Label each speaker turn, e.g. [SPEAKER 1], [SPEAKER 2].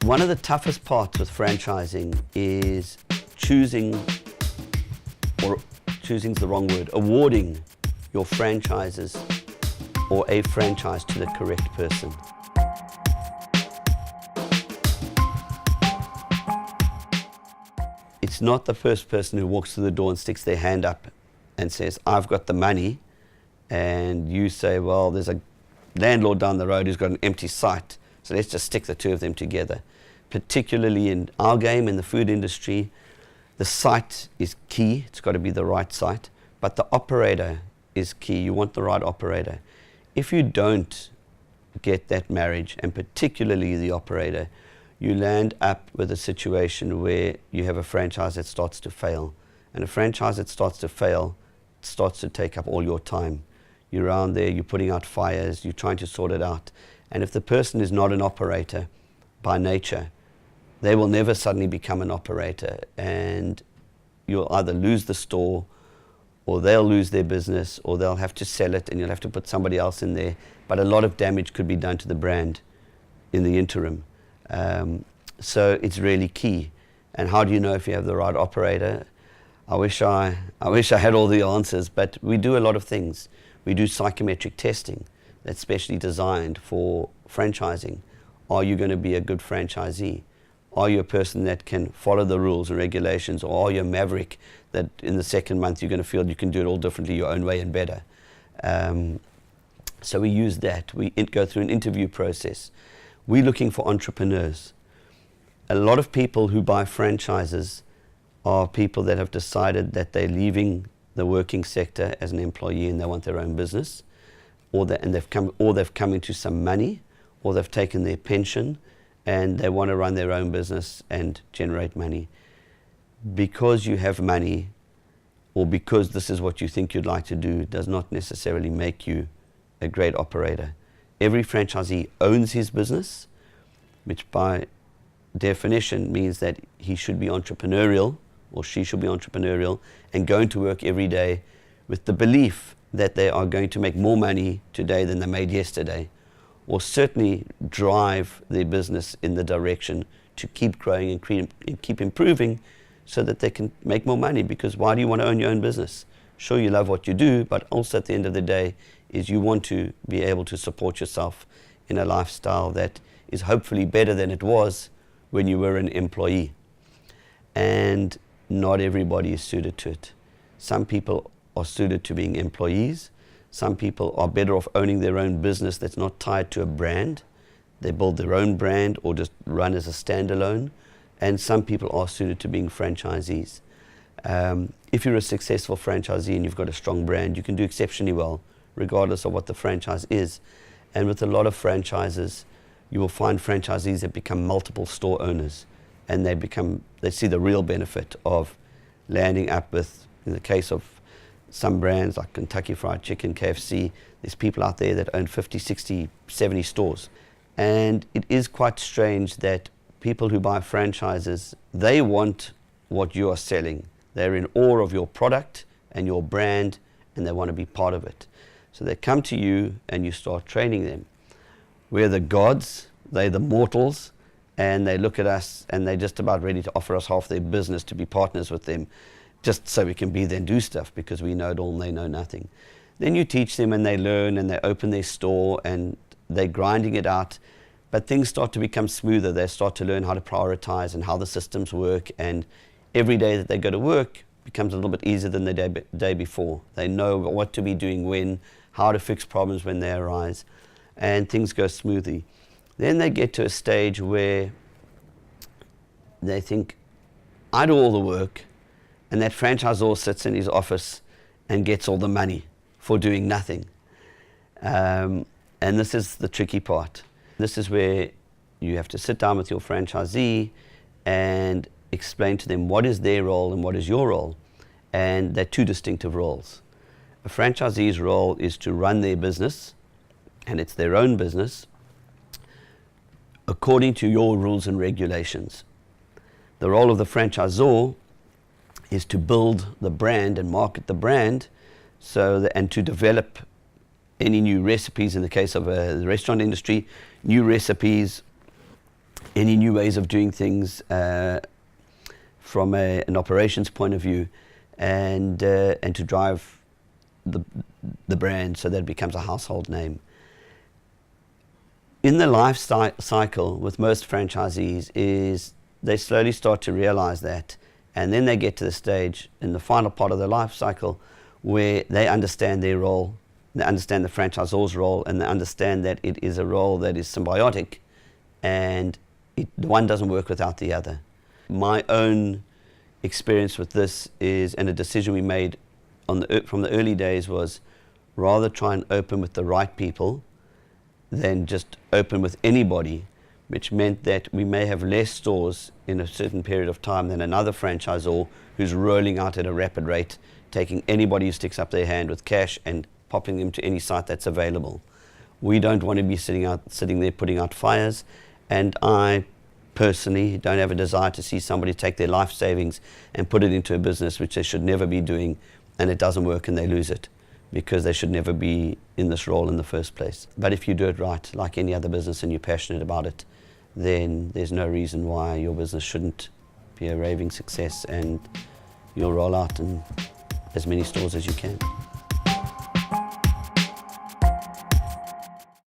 [SPEAKER 1] One of the toughest parts with franchising is choosing's the wrong word, awarding your franchises or a franchise to the correct person. It's not the first person who walks through the door and sticks their hand up and says, I've got the money, and you say, well, there's a landlord down the road who's got an empty site, so let's just stick the two of them together. Particularly in our game, in the food industry, the site is key. It's got to be the right site, but the operator is key. You want the right operator. If you don't get that marriage, and particularly the operator, you land up with a situation where you have a franchise that starts to fail. And a franchise that starts to fail starts to take up all your time. You're around there, you're putting out fires, you're trying to sort it out. And if the person is not an operator by nature, they will never suddenly become an operator, and you'll either lose the store, or they'll lose their business, or they'll have to sell it and you'll have to put somebody else in there. But a lot of damage could be done to the brand in the interim. So it's really key. And how do you know if you have the right operator? I wish I had all the answers, but we do a lot of things. We do psychometric testing that's specially designed for franchising. Are you going to be a good franchisee? Are you a person that can follow the rules and regulations, or are you a maverick that in the second month you're going to feel you can do it all differently, your own way and better? So we use that. We go through an interview process. We're looking for entrepreneurs. A lot of people who buy franchises are people that have decided that they're leaving the working sector as an employee and they want their own business, or they've come into some money, or they've taken their pension and they want to run their own business and generate money. Because you have money, or because this is what you think you'd like to do, does not necessarily make you a great operator. Every franchisee owns his business, which by definition means that he should be entrepreneurial, or she should be entrepreneurial, and going to work every day with the belief that they are going to make more money today than they made yesterday, or certainly drive their business in the direction to keep growing and keep improving so that they can make more money. Because why do you want to own your own business? Sure, you love what you do, but also at the end of the day is you want to be able to support yourself in a lifestyle that is hopefully better than it was when you were an employee. And not everybody is suited to it. Some people are suited to being employees. Some people are better off owning their own business that's not tied to a brand. They build their own brand or just run as a standalone. And some people are suited to being franchisees. If you're a successful franchisee and you've got a strong brand, you can do exceptionally well, regardless of what the franchise is. And with a lot of franchises, you will find franchisees that become multiple store owners, and they see the real benefit of landing up with, in the case of some brands like Kentucky Fried Chicken, KFC, there's people out there that own 50, 60, 70 stores. And it is quite strange that people who buy franchises, they want what you are selling. They're in awe of your product and your brand, and they want to be part of it. So they come to you and you start training them. We're the gods, they're the mortals, and they look at us and they're just about ready to offer us half their business to be partners with them, just so we can be there and do stuff, because we know it all and they know nothing. Then you teach them and they learn and they open their store and they're grinding it out, but things start to become smoother. They start to learn how to prioritize and how the systems work, and every day that they go to work becomes a little bit easier than the day before. They know what to be doing when, how to fix problems when they arise, and things go smoothly. Then they get to a stage where they think, I do all the work, and that franchisor sits in his office and gets all the money for doing nothing. And this is the tricky part. This is where you have to sit down with your franchisee and explain to them what is their role and what is your role. And they're two distinctive roles. A franchisee's role is to run their business, and it's their own business, according to your rules and regulations. The role of the franchisor is to build the brand and market the brand, and to develop any new recipes. In the case of the restaurant industry, new recipes any new ways of doing things from an operations point of view, and to drive the brand so that it becomes a household name. In the life cycle with most franchisees is they slowly start to realize that, and then they get to the stage in the final part of their life cycle where they understand their role, they understand the franchisor's role, and they understand that it is a role that is symbiotic, and the one doesn't work without the other. My own experience with this is, and a decision we made from the early days, was rather try and open with the right people than just open with anybody, which meant that we may have less stores in a certain period of time than another franchisor who's rolling out at a rapid rate, taking anybody who sticks up their hand with cash and popping them to any site that's available. We don't want to be sitting there putting out fires, and I personally don't have a desire to see somebody take their life savings and put it into a business which they should never be doing, and it doesn't work and they lose it, because they should never be in this role in the first place. But if you do it right, like any other business, and you're passionate about it, then there's no reason why your business shouldn't be a raving success, and you'll roll out in as many stores as you can.